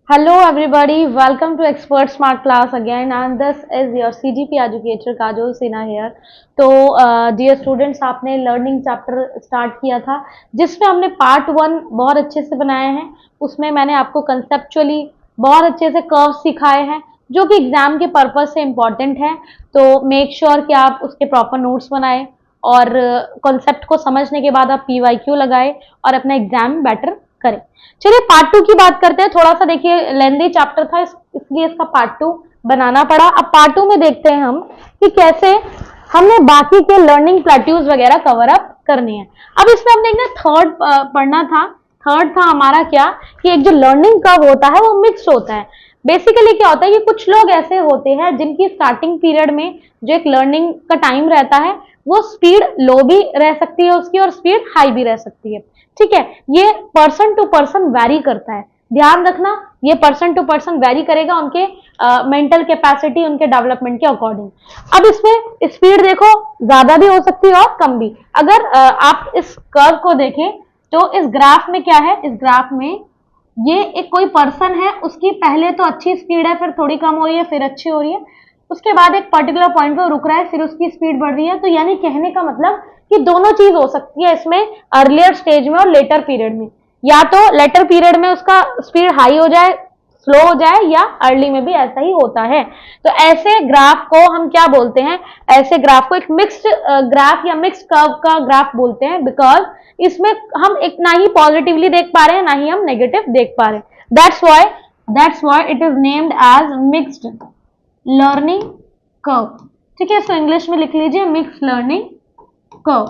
Hello everybody, welcome to Expert Smart Class again and this is your CGP educator Kajol Sinha here। तो dear students, आपने learning chapter start किया था जिसमें हमने part 1 बहुत अच्छे से बनाए हैं। उसमें मैंने आपको कंसेप्चुअली बहुत अच्छे से कर्व सिखाए हैं जो कि एग्जाम के पर्पज से इम्पॉर्टेंट है। तो मेक श्योर कि आप उसके प्रॉपर नोट्स बनाए और कॉन्सेप्ट को समझने के बाद आप PYQ लगाए और अपना एग्जाम बेटर करें। चलिए पार्ट 2 की बात करते हैं। थोड़ा सा देखिए लेंदी चैप्टर था इसलिए इसका पार्ट 2 बनाना पड़ा। अब पार्ट 2 में देखते हैं हम कि कैसे हमने बाकी के लर्निंग प्लेट्यूज वगैरह कवर अप करने हैं। अब इसमें हमने एक ना थर्ड पढ़ना था। थर्ड था हमारा क्या कि एक जो लर्निंग कर्व होता है वो मिक्स होता है। बेसिकली क्या होता है कि कुछ लोग ऐसे होते हैं जिनकी स्टार्टिंग पीरियड में जो एक लर्निंग का टाइम रहता है वो स्पीड लो भी रह सकती है उसकी और स्पीड हाई भी रह सकती है। ठीक है, ये पर्सन टू पर्सन वैरी करता है, ध्यान रखना। ये पर्सन टू पर्सन वैरी करेगा उनके मेंटल कैपेसिटी, उनके डेवलपमेंट के अकॉर्डिंग। अब इसमें स्पीड देखो ज्यादा भी हो सकती है और कम भी। अगर आप इस कर्व को देखें तो इस ग्राफ में क्या है, इस ग्राफ में ये एक कोई पर्सन है, उसकी पहले तो अच्छी स्पीड है, फिर थोड़ी कम हो रही है, फिर अच्छी हो रही है, उसके बाद एक पर्टिकुलर पॉइंट पर रुक रहा है, फिर उसकी स्पीड बढ़ रही है। तो यानी कहने का मतलब कि दोनों चीज हो सकती है इसमें, अर्लियर स्टेज में और लेटर पीरियड में। या तो लेटर पीरियड में उसका स्पीड हाई हो जाए, स्लो हो जाए, या अर्ली में भी ऐसा ही होता है। तो ऐसे ग्राफ को हम क्या बोलते हैं, ऐसे ग्राफ को एक मिक्स्ड ग्राफ या मिक्स्ड कर्व का ग्राफ बोलते हैं, बिकॉज इसमें हम एक ना ही पॉजिटिवली देख पा रहे हैं ना ही हम नेगेटिव देख पा रहे हैं। That's why it is named as mixed learning curve. ठीक है, इसको इंग्लिश में लिख लीजिए, मिक्स्ड लर्निंग कर्व।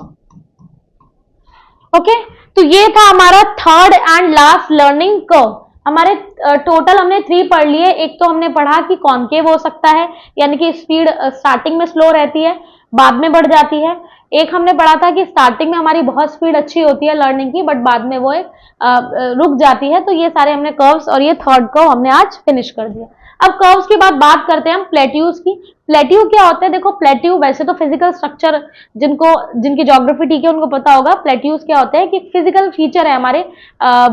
ओके, तो ये था हमारा third and last learning curve. हमारे टोटल हमने 3 पढ़ लिए। एक तो हमने पढ़ा कि कॉन्केव हो सकता है, यानी कि स्पीड स्टार्टिंग में स्लो रहती है, बाद में बढ़ जाती है। एक हमने पढ़ा था कि स्टार्टिंग में हमारी बहुत स्पीड अच्छी होती है लर्निंग की, बट बाद में वो एक रुक जाती है। तो ये सारे हमने कर्व्स और ये थर्ड कर्व हमने आज फिनिश कर दिया। अब कर्व्स की बात करते हैं हम प्लेट्यूज की। प्लेट्यू क्या होता है, देखो प्लेट्यू वैसे तो फिजिकल स्ट्रक्चर, जिनकी ज्योग्राफी ठीक है उनको पता होगा प्लेट्यूज क्या होता है, कि फिजिकल फीचर है हमारे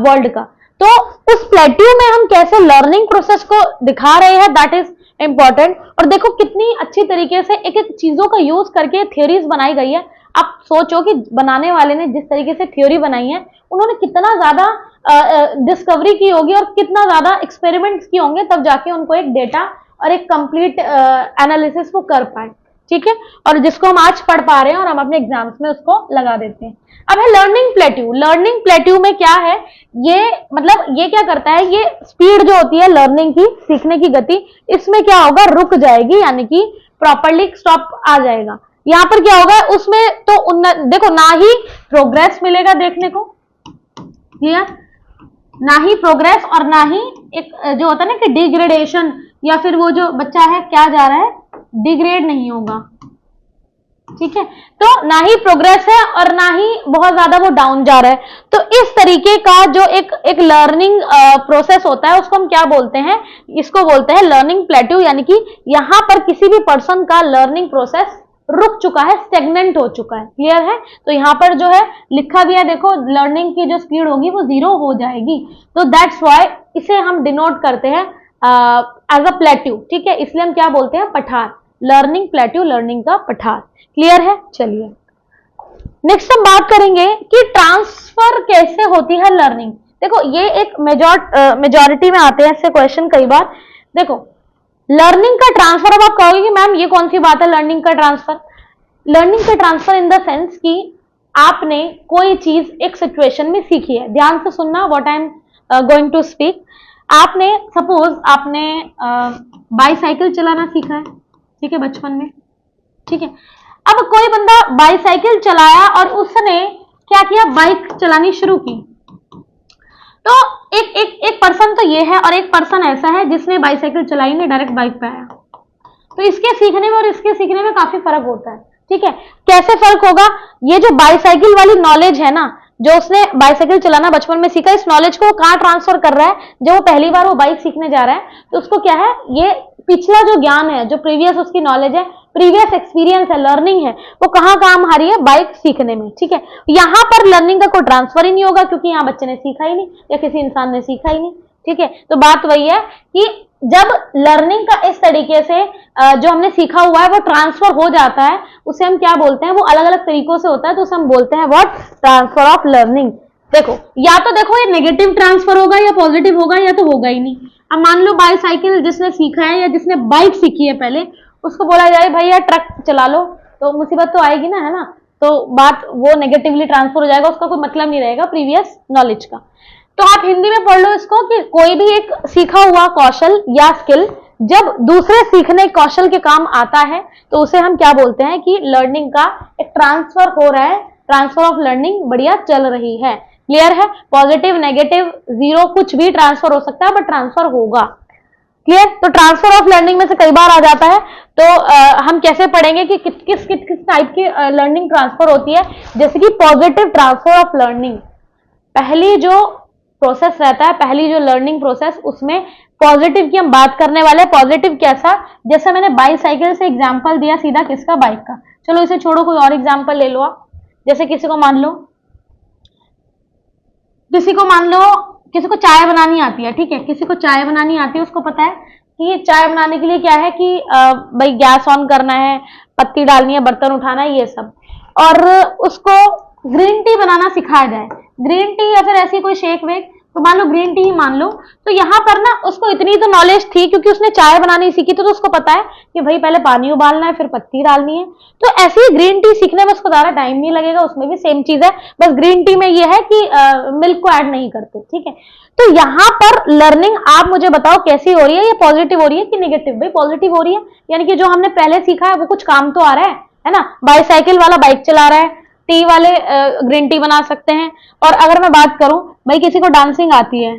वर्ल्ड का। तो उस प्लेट्यू में हम कैसे लर्निंग प्रोसेस को दिखा रहे हैं, दैट इज इंपॉर्टेंट। और देखो कितनी अच्छी तरीके से एक एक चीजों का यूज करके थ्योरीज बनाई गई है। आप सोचो कि बनाने वाले ने जिस तरीके से थ्योरी बनाई है, उन्होंने कितना ज्यादा डिस्कवरी की होगी और कितना ज्यादा एक्सपेरिमेंट्स किए होंगे, तब जाके उनको एक डेटा और एक कंप्लीट एनालिसिस को कर पाए। ठीक है, और जिसको हम आज पढ़ पा रहे हैं और हम अपने एग्जाम्स में उसको लगा देते हैं। अब है लर्निंग प्लेट्यू। लर्निंग प्लेट्यू में क्या है, ये मतलब ये क्या करता है, ये स्पीड जो होती है लर्निंग की, सीखने की गति, इसमें क्या होगा, रुक जाएगी, यानी कि प्रॉपरली स्टॉप आ जाएगा। यहां पर क्या होगा, उसमें तो देखो ना ही प्रोग्रेस मिलेगा देखने को, क्लियर, ना ही प्रोग्रेस और ना ही एक जो होता है ना कि डिग्रेडेशन, या फिर वो जो बच्चा है क्या जा रहा है, डिग्रेड नहीं होगा। ठीक है, तो ना ही प्रोग्रेस है और ना ही बहुत ज्यादा वो डाउन जा रहा है। तो इस तरीके का जो एक लर्निंग प्रोसेस होता है उसको हम क्या बोलते हैं, इसको बोलते हैं लर्निंग प्लेट्यू। यानी कि यहां पर किसी भी पर्सन का लर्निंग प्रोसेस रुक चुका है, स्टेगनेंट हो चुका है, क्लियर है। तो यहाँ पर जो है लिखा भी है, देखो लर्निंग की जो स्पीड होगी वो 0 हो जाएगी। तो दैट्स व्हाई इसे हम डिनोट करते हैं एज अ प्लेट्यू। ठीक है, इसलिए हम क्या बोलते हैं, पठार, लर्निंग प्लेट्यू, लर्निंग का पठार। क्लियर है, चलिए नेक्स्ट हम बात करेंगे कि ट्रांसफर कैसे होती है लर्निंग। देखो ये एक मेजॉरिटी में आते हैं ऐसे क्वेश्चन कई बार। देखो लर्निंग का ट्रांसफर, अब आप कहोगे कि मैम ये कौन सी बात है लर्निंग का ट्रांसफर। लर्निंग का ट्रांसफर इन द सेंस कि आपने कोई चीज एक सिचुएशन में सीखी है, ध्यान से सुनना what I am going to speak. आपने सपोज आपने बाईसाइकिल चलाना सीखा है, ठीक है, बचपन में। ठीक है, अब कोई बंदा बाईसाइकिल चलाया और उसने क्या किया, बाइक चलानी शुरू की। तो एक पर्सन तो ये है और एक पर्सन ऐसा है जिसने बाईसाइकिल चलाई नहीं, डायरेक्ट बाइक पे आया। तो इसके सीखने में और इसके सीखने में काफी फर्क होता है। ठीक है, कैसे फर्क होगा, ये जो बाईसाइकिल वाली नॉलेज है ना, जो उसने बाईसाइकिल चलाना बचपन में सीखा, इस नॉलेज को कहाँ ट्रांसफर कर रहा है, जब वो पहली बार वो बाइक सीखने जा रहा है तो उसको क्या है, ये पिछला जो ज्ञान है, जो प्रीवियस उसकी नॉलेज है, प्रीवियस एक्सपीरियंस है, लर्निंग है, वो कहाँ काम आ रही है, बाइक सीखने में। ठीक है, यहाँ पर लर्निंग का कोई ट्रांसफर ही नहीं होगा क्योंकि यहाँ बच्चे ने सीखा ही नहीं या किसी इंसान ने सीखा ही नहीं। ठीक है, तो बात वही है कि जब लर्निंग का इस तरीके से जो हमने सीखा हुआ है वो ट्रांसफर हो जाता है, उसे हम क्या बोलते हैं, वो अलग अलग तरीकों से होता है, तो उसे हम बोलते हैं व्हाट, ट्रांसफर ऑफ लर्निंग। देखो या तो देखो ये नेगेटिव ट्रांसफर होगा या पॉजिटिव होगा, या तो होगा ही नहीं। अब मान लो बाईसाइकिल जिसने सीखा है या जिसने बाइक सीखी है पहले, उसको बोला जाए भाई यार ट्रक चला लो, तो मुसीबत तो आएगी ना, है ना, तो बात वो नेगेटिवली ट्रांसफर हो जाएगा, उसका कोई मतलब नहीं रहेगा प्रीवियस नॉलेज का। तो आप हिंदी में पढ़ लो इसको कि कोई भी एक सीखा हुआ कौशल या स्किल जब दूसरे सीखने कौशल के काम आता है, तो उसे हम क्या बोलते हैं कि लर्निंग का एक ट्रांसफर हो रहा है, ट्रांसफर ऑफ लर्निंग बढ़िया चल रही है। क्लियर है? पॉजिटिव, नेगेटिव, जीरो, कुछ भी ट्रांसफर हो सकता है, बट ट्रांसफर होगा। क्लियर? तो ट्रांसफर ऑफ लर्निंग में से कई बार आ जाता है, तो हम कैसे पढ़ेंगे कि किस टाइप की लर्निंग ट्रांसफर होती है। जैसे कि पॉजिटिव ट्रांसफर ऑफ लर्निंग, पहली जो प्रोसेस रहता है, पहली जो लर्निंग प्रोसेस, उसमें पॉजिटिव की हम बात करने वाले हैं। पॉजिटिव कैसा? जैसे मैंने बाईसाइकिल से एग्जांपल दिया सीधा, किसका, बाइक का। चलो इसे छोड़ो, कोई और एग्जांपल ले लो आप। जैसे किसी को मान लो किसी को चाय बनानी आती है, ठीक है, किसी को चाय बनानी आती है, उसको पता है कि चाय बनाने के लिए क्या है कि भाई गैस ऑन करना है, पत्ती डालनी है, बर्तन उठाना है, ये सब। और उसको ग्रीन टी बनाना सिखाया जाए, ग्रीन टी या फिर ऐसी कोई शेक वेक, तो मान लो ग्रीन टी ही मान लो, तो यहाँ पर ना उसको इतनी तो नॉलेज थी क्योंकि उसने चाय बनानी सीखी थी, तो उसको पता है कि भाई पहले पानी उबालना है, फिर पत्ती डालनी है। तो ऐसे ही ग्रीन टी सीखने में उसको ज्यादा टाइम नहीं लगेगा, उसमें भी सेम चीज है, बस ग्रीन टी में ये है कि मिल्क को ऐड नहीं करते, ठीक है। तो यहाँ पर लर्निंग आप मुझे बताओ कैसी हो रही है, ये पॉजिटिव हो रही है कि नेगेटिव? भाई पॉजिटिव हो रही है, यानी कि जो हमने पहले सीखा है वो कुछ काम तो आ रहा है ना। बाईसाइकिल वाला बाइक चला रहा है, टी वाले ग्रीन टी बना सकते हैं। और अगर मैं बात करूं, भाई किसी को डांसिंग आती है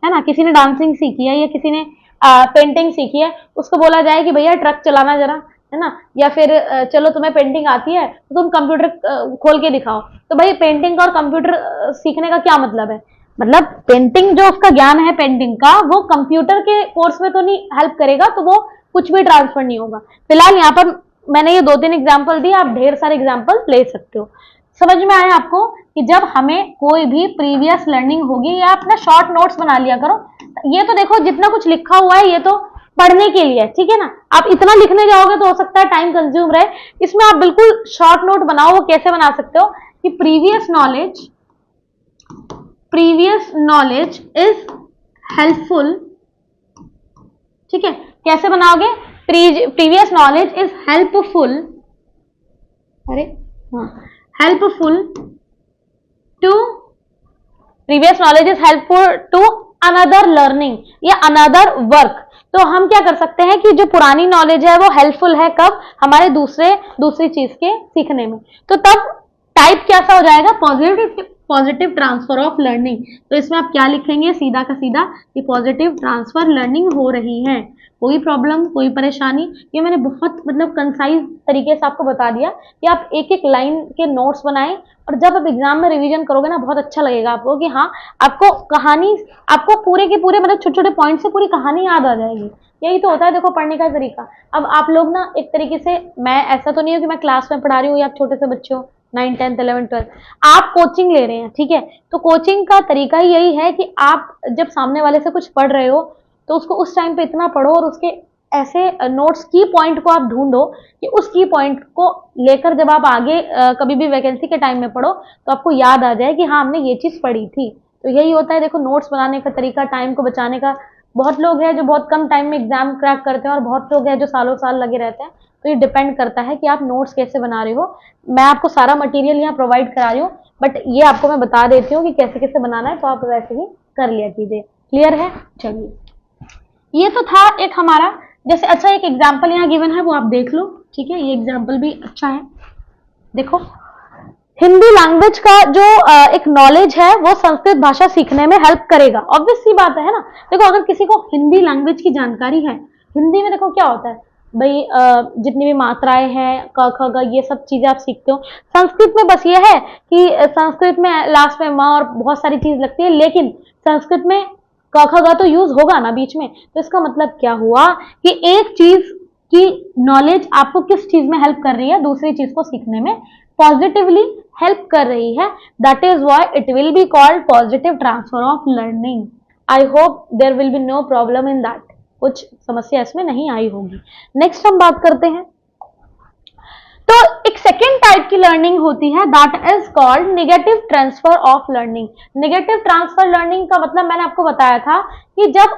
ना, किसी ने डांसिंग सीखी है या किसी ने पेंटिंग सीखी है, उसको बोला जाए कि भैया ट्रक चलाना जरा, है ना, या फिर चलो तुम्हें पेंटिंग आती है तो तुम कंप्यूटर खोल के दिखाओ। तो भाई पेंटिंग और कंप्यूटर सीखने का क्या मतलब है? मतलब पेंटिंग जो उसका ज्ञान है पेंटिंग का, वो कंप्यूटर के कोर्स में तो नहीं हेल्प करेगा, तो वो कुछ भी ट्रांसफर नहीं होगा। फिलहाल यहाँ पर मैंने ये 2-3 एग्जाम्पल दिए, आप ढेर सारे एग्जाम्पल ले सकते हो। समझ में आया आपको कि जब हमें कोई भी प्रीवियस लर्निंग होगी, या अपना शॉर्ट नोट्स बना लिया करो। ये तो देखो जितना कुछ लिखा हुआ है ये तो पढ़ने के लिए, ठीक है ना। आप इतना लिखने जाओगे तो हो सकता है टाइम कंज्यूम रहे, इसमें आप बिल्कुल शॉर्ट नोट बनाओ। वो कैसे बना सकते हो कि प्रीवियस नॉलेज इज हेल्पफुल, ठीक है। कैसे बनाओगे? प्रीवियस नॉलेज इज हेल्पफुल, अरे हाँ, helpful to, previous knowledge is helpful to another learning या अनदर वर्क। तो हम क्या कर सकते हैं कि जो पुरानी नॉलेज है वो हेल्पफुल है, कब? हमारे दूसरी चीज के सीखने में। तो तब टाइप कैसा हो जाएगा? Positive transfer of learning. तो इसमें आप क्या लिखेंगे? सीधा का सीधा कि पॉजिटिव ट्रांसफर लर्निंग हो रही है। कोई प्रॉब्लम, कोई परेशानी? ये मैंने बहुत मतलब कंसाइज तरीके से आपको बता दिया कि आप एक एक लाइन के नोट्स बनाएं, और जब आप एग्जाम में रिवीजन करोगे ना, बहुत अच्छा लगेगा आपको कि हाँ, आपको पूरे के पूरे मतलब छोटे छोटे पॉइंट से पूरी कहानी याद आ जाएगी। यही तो होता है देखो पढ़ने का तरीका। अब आप लोग ना एक तरीके से, मैं ऐसा तो नहीं हो कि मैं क्लास में पढ़ा रही हूँ या आप छोटे से बच्चे हो, 9, 10, 11, 12, आप कोचिंग ले रहे हैं, ठीक है। तो कोचिंग का तरीका ही यही है कि आप जब सामने वाले से कुछ पढ़ रहे हो तो उसको उस टाइम पे इतना पढ़ो, और उसके ऐसे नोट्स की पॉइंट को आप ढूंढो कि उस की पॉइंट को लेकर जब आप आगे कभी भी वैकेंसी के टाइम में पढ़ो तो आपको याद आ जाए कि हाँ, हमने ये चीज पढ़ी थी। तो यही होता है देखो नोट्स बनाने का तरीका, टाइम को बचाने का। बहुत लोग हैं जो बहुत कम टाइम में एग्जाम क्रैक करते हैं, और बहुत लोग हैं जो सालों साल लगे रहते हैं। तो ये डिपेंड करता है कि आप नोट्स कैसे बना रहे हो। मैं आपको सारा मटेरियल यहाँ प्रोवाइड करा रही हूँ, बट ये आपको मैं बता देती हूँ कि कैसे कैसे बनाना है, तो आप वैसे ही कर लिया कीजिए। क्लियर है? चलिए, ये तो था एक हमारा, जैसे अच्छा एक एग्जाम्पल यहाँ गिवन है वो आप देख लो, ठीक है। ये एग्जाम्पल भी अच्छा है, देखो। हिंदी लैंग्वेज का जो एक नॉलेज है वो संस्कृत भाषा सीखने में हेल्प करेगा। ऑब्वियस सी बात है ना। देखो अगर किसी को हिंदी लैंग्वेज की जानकारी है, हिंदी में देखो क्या होता है भाई, जितनी भी मात्राएं हैं, क ख ग, ये सब चीजें आप सीखते हो। संस्कृत में बस ये है कि संस्कृत में लास्ट में म और बहुत सारी चीज लगती है, लेकिन संस्कृत में क ख ग तो यूज होगा ना बीच में। तो इसका मतलब क्या हुआ कि एक चीज की नॉलेज आपको किस चीज में हेल्प कर रही है? दूसरी चीज को सीखने में पॉजिटिवली हेल्प कर रही है। That is why it will be called positive transfer of learning. I hope there will be no problem in that, कुछ समस्या इसमें नहीं आई होगी। नेक्स्ट हम बात करते हैं, तो एक सेकेंड टाइप की लर्निंग होती है, that is called negative transfer of learning. Negative transfer learning का मतलब मैंने आपको बताया था कि जब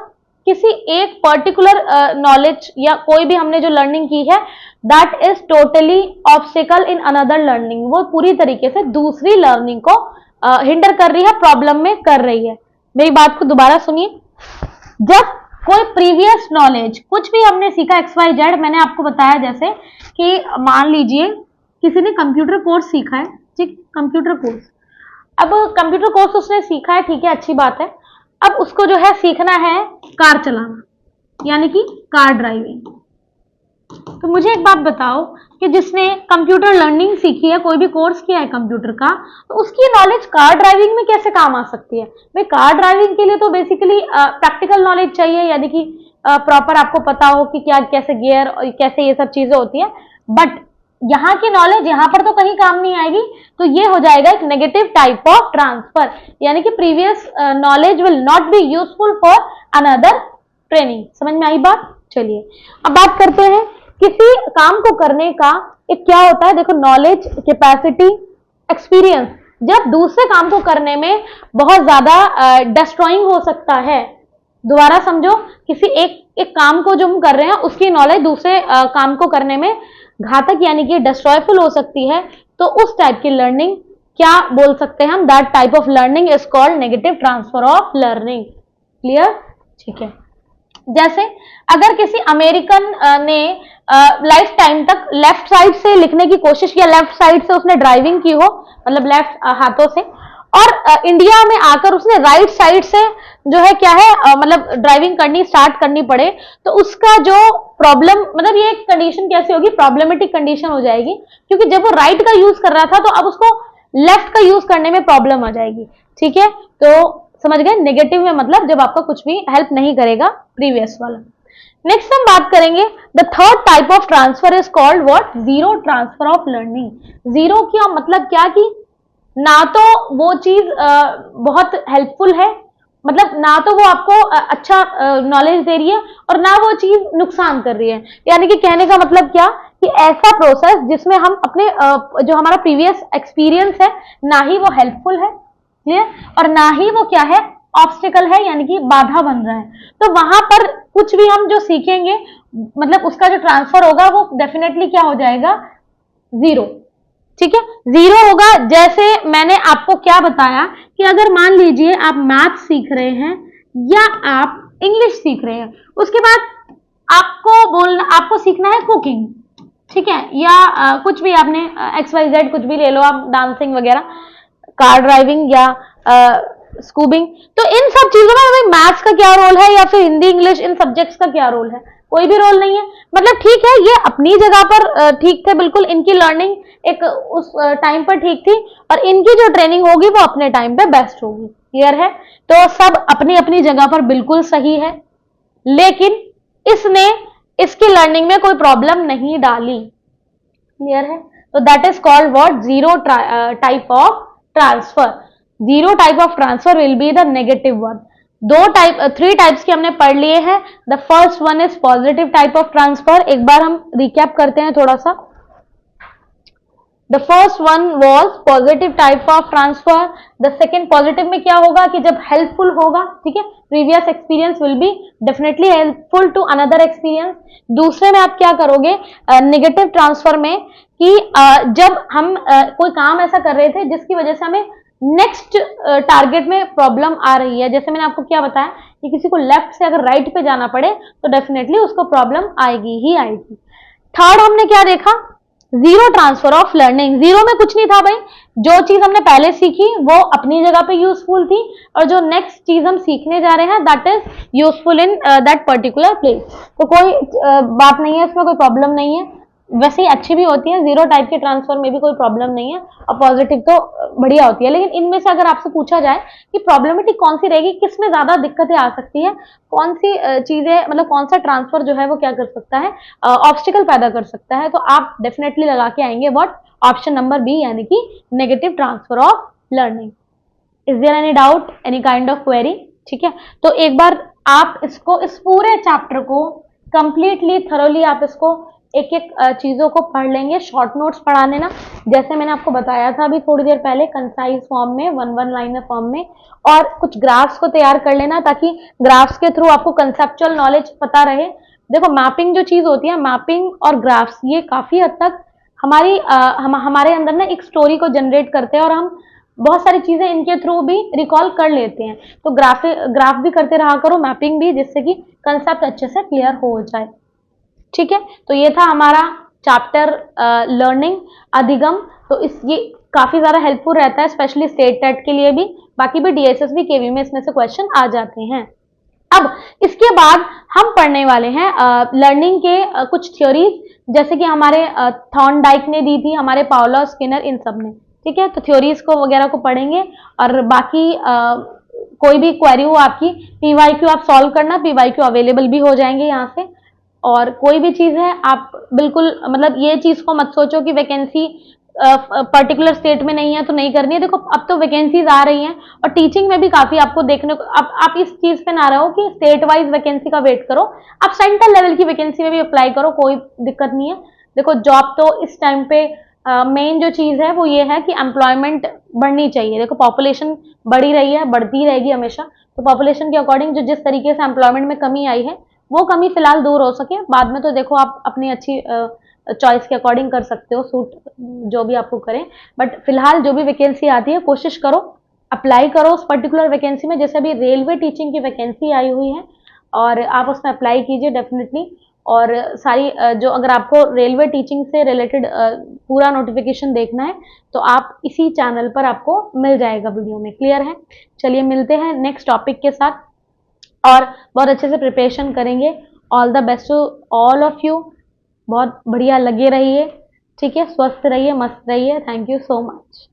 किसी एक पर्टिकुलर नॉलेज या कोई भी हमने जो लर्निंग की है, that is totally obstacle in another learning, वो पूरी तरीके से दूसरी लर्निंग को हिंडर कर रही है, प्रॉब्लम में कर रही है। मेरी बात को दोबारा सुनिए, जब कोई प्रीवियस नॉलेज, कुछ भी हमने सीखा XYZ, मैंने आपको बताया जैसे कि मान लीजिए किसी ने कंप्यूटर कोर्स सीखा है, ठीक, कंप्यूटर कोर्स, अब कंप्यूटर कोर्स उसने सीखा है, ठीक है, अच्छी बात है। अब उसको जो है सीखना है कार चलाना, यानी कि कार ड्राइविंग। तो मुझे एक बात बताओ कि जिसने कंप्यूटर लर्निंग सीखी है, कोई भी कोर्स किया है कंप्यूटर का, तो उसकी नॉलेज कार ड्राइविंग में कैसे काम आ सकती है? भाई कार ड्राइविंग के लिए तो बेसिकली प्रैक्टिकल नॉलेज चाहिए, यानी कि प्रॉपर आपको पता हो कि क्या कैसे गियर और कैसे ये सब चीजें होती है। बट यहाँ की नॉलेज यहाँ पर तो कहीं काम नहीं आएगी, तो ये हो जाएगा एक नेगेटिव टाइप ऑफ ट्रांसफर, यानी कि previous knowledge will not be useful for another training. समझ में आई बात? चलिए अब बात करते हैं किसी काम को करने का एक क्या होता है। देखो, नॉलेज, कैपेसिटी, एक्सपीरियंस, जब दूसरे काम को करने में बहुत ज्यादा डिस्ट्रॉइंग हो सकता है। दोबारा समझो, किसी एक काम को जो हम कर रहे हैं उसकी नॉलेज दूसरे काम को करने में घातक यानी कि डिस्ट्रॉयफुल हो सकती है, तो उस टाइप की लर्निंग क्या बोल सकते हैं हम? That type of learning is called negative transfer of learning. Clear? ठीक है। जैसे अगर किसी अमेरिकन ने लाइफ टाइम तक लेफ्ट साइड से लिखने की कोशिश किया, लेफ्ट साइड से उसने ड्राइविंग की हो, मतलब लेफ्ट हाथों से, और इंडिया में आकर उसने राइट साइड से जो है क्या है मतलब ड्राइविंग करनी स्टार्ट करनी पड़े, तो उसका जो प्रॉब्लम, मतलब ये कंडीशन कैसे होगी? प्रॉब्लमेटिक कंडीशन हो जाएगी, क्योंकि जब वो राइट का यूज कर रहा था तो अब उसको लेफ्ट का यूज करने में प्रॉब्लम आ जाएगी। ठीक है, तो समझ गए? नेगेटिव में मतलब जब आपका कुछ भी हेल्प नहीं करेगा प्रीवियस वाला। नेक्स्ट हम बात करेंगे, the third type of transfer is called what? Zero transfer of learning. Zero का मतलब क्या कि ना तो वो चीज बहुत हेल्पफुल है, मतलब ना तो वो आपको अच्छा नॉलेज दे रही है, और ना वो चीज नुकसान कर रही है। यानी कि कहने का मतलब क्या कि ऐसा प्रोसेस जिसमें हम अपने जो हमारा प्रीवियस एक्सपीरियंस है, ना ही वो हेल्पफुल है, क्लियर, और ना ही वो क्या है? ऑब्स्टिकल है, यानी कि बाधा बन रहा है। तो वहां पर कुछ भी हम जो सीखेंगे, मतलब उसका जो ट्रांसफर होगा वो डेफिनेटली क्या हो जाएगा? जीरो। ठीक है, जीरो होगा। जैसे मैंने आपको क्या बताया कि अगर मान लीजिए आप मैथ सीख रहे हैं या आप इंग्लिश सीख रहे हैं, उसके बाद आपको सीखना है कुकिंग, ठीक है, या कुछ भी आपने XYZ कुछ भी ले लो आप, डांसिंग वगैरह, कार ड्राइविंग या स्कूबिंग। तो इन सब चीजों में मैथ्स का क्या रोल है, या फिर हिंदी इंग्लिश इन सब्जेक्ट्स का क्या रोल है? कोई भी रोल नहीं है। मतलब ठीक है, ये अपनी जगह पर ठीक थे बिल्कुल, इनकी लर्निंग एक उस टाइम पर ठीक थी, और इनकी जो ट्रेनिंग होगी वो अपने टाइम पे बेस्ट होगी। क्लियर है? तो सब अपनी अपनी जगह पर बिल्कुल सही है, लेकिन इसने इसकी लर्निंग में कोई प्रॉब्लम नहीं डाली। क्लियर है? तो that is called what? Zero type of transfer. Zero type of transfer will be the negative one. Three types के हमने पढ़ लिए हैं। The first one is positive type of transfer. एक बार हम रिकैप करते हैं थोड़ा सा। The first one was positive type of transfer. The second, positive में क्या होगा कि जब हेल्पफुल होगा, ठीक है, previous experience will be definitely helpful to another experience. दूसरे में आप क्या करोगे नेगेटिव ट्रांसफर में कि जब हम कोई काम ऐसा कर रहे थे जिसकी वजह से हमें नेक्स्ट टारगेट में प्रॉब्लम आ रही है। जैसे मैंने आपको क्या बताया कि किसी को लेफ्ट से अगर राइट पे जाना पड़े तो डेफिनेटली उसको प्रॉब्लम आएगी ही आएगी। थर्ड हमने क्या देखा? Zero transfer of learning. Zero में कुछ नहीं था भाई, जो चीज हमने पहले सीखी वो अपनी जगह पे यूजफुल थी, और जो नेक्स्ट चीज हम सीखने जा रहे हैं that is useful in that particular place. तो कोई बात नहीं है, इसमें कोई प्रॉब्लम नहीं है। वैसे ही अच्छी भी होती है, जीरो टाइप के ट्रांसफर में भी कोई प्रॉब्लम नहीं है, और पॉजिटिव तो बढ़िया होती है। लेकिन इनमें से अगर आपसे पूछा जाए कि प्रॉब्लमेटिक कौन सी रहेगी, किसमें ज्यादा दिक्कतें आ सकती है, कौन सी चीजें, मतलब कौन सा ट्रांसफर जो है वो क्या कर सकता है, ऑब्स्टिकल पैदा कर सकता है, तो आप डेफिनेटली लगा के आएंगे व्हाट? ऑप्शन नंबर बी, यानी कि negative transfer of learning. Is there any doubt, any kind of query? ठीक है, तो एक बार आप इसको, इस पूरे चैप्टर को कंप्लीटली थरोली आप इसको एक एक चीजों को पढ़ लेंगे, शॉर्ट नोट्स पढ़ा लेना, जैसे मैंने आपको बताया था अभी थोड़ी देर पहले, कंसाइज फॉर्म में, वन वन लाइनर फॉर्म में, और कुछ ग्राफ्स को तैयार कर लेना ताकि ग्राफ्स के थ्रू आपको कंसेप्चुअल नॉलेज पता रहे। देखो मैपिंग जो चीज होती है, मैपिंग और ग्राफ्स, ये काफी हद तक हमारे अंदर ना एक स्टोरी को जनरेट करते हैं और हम बहुत सारी चीजें इनके थ्रू भी रिकॉल कर लेते हैं। तो ग्राफ भी करते रहा करो, मैपिंग भी, जिससे कि कंसेप्ट अच्छे से क्लियर हो जाए। ठीक है, तो ये था हमारा चैप्टर लर्निंग अधिगम। तो ये काफी ज्यादा हेल्पफुल रहता है, स्पेशली स्टेट टेट के लिए भी, बाकी भी डीएसएसबी केवी में इसमें से क्वेश्चन आ जाते हैं। अब इसके बाद हम पढ़ने वाले हैं लर्निंग के कुछ थ्योरीज, जैसे कि हमारे थॉर्नडाइक ने दी थी, हमारे पाउलो स्किनर, इन सब ने। ठीक है, तो थ्योरीज को वगैरह को पढ़ेंगे, और बाकी कोई भी क्वेरी हो आपकी, पीवाईक्यू आप सॉल्व करना, पीवाईक्यू अवेलेबल भी हो जाएंगे यहाँ से। और कोई भी चीज है आप बिल्कुल, मतलब ये चीज को मत सोचो कि वैकेंसी पर्टिकुलर स्टेट में नहीं है तो नहीं करनी है। देखो अब तो वैकेंसीज आ रही हैं, और टीचिंग में भी काफी आपको देखने को, आप इस चीज पे ना रहो कि स्टेट वाइज वैकेंसी का वेट करो, आप सेंट्रल लेवल की वैकेंसी में भी अप्लाई करो, कोई दिक्कत नहीं है। देखो जॉब तो इस टाइम पे मेन जो चीज है वो ये है कि एम्प्लॉयमेंट बढ़नी चाहिए। देखो पॉपुलेशन बढ़ी रही है, बढ़ती रहेगी हमेशा, तो पॉपुलेशन के अकॉर्डिंग जो जिस तरीके से एम्प्लॉयमेंट में कमी आई है, वो कमी फिलहाल दूर हो सके, बाद में तो देखो आप अपनी अच्छी चॉइस के अकॉर्डिंग कर सकते हो, सूट जो भी आपको करें, बट फिलहाल जो भी वैकेंसी आती है कोशिश करो अप्लाई करो उस पर्टिकुलर वैकेंसी में। जैसे अभी रेलवे टीचिंग की वैकेंसी आई हुई है, और आप उसमें अप्लाई कीजिए डेफिनेटली। और सारी जो, अगर आपको रेलवे टीचिंग से रिलेटेड पूरा नोटिफिकेशन देखना है तो आप इसी चैनल पर आपको मिल जाएगा वीडियो में। क्लियर है? चलिए मिलते हैं नेक्स्ट टॉपिक के साथ, और बहुत अच्छे से प्रिपरेशन करेंगे। All the best to all of you, बहुत बढ़िया लगे रहिए। ठीक है, स्वस्थ रहिए, मस्त रहिए। Thank you so much.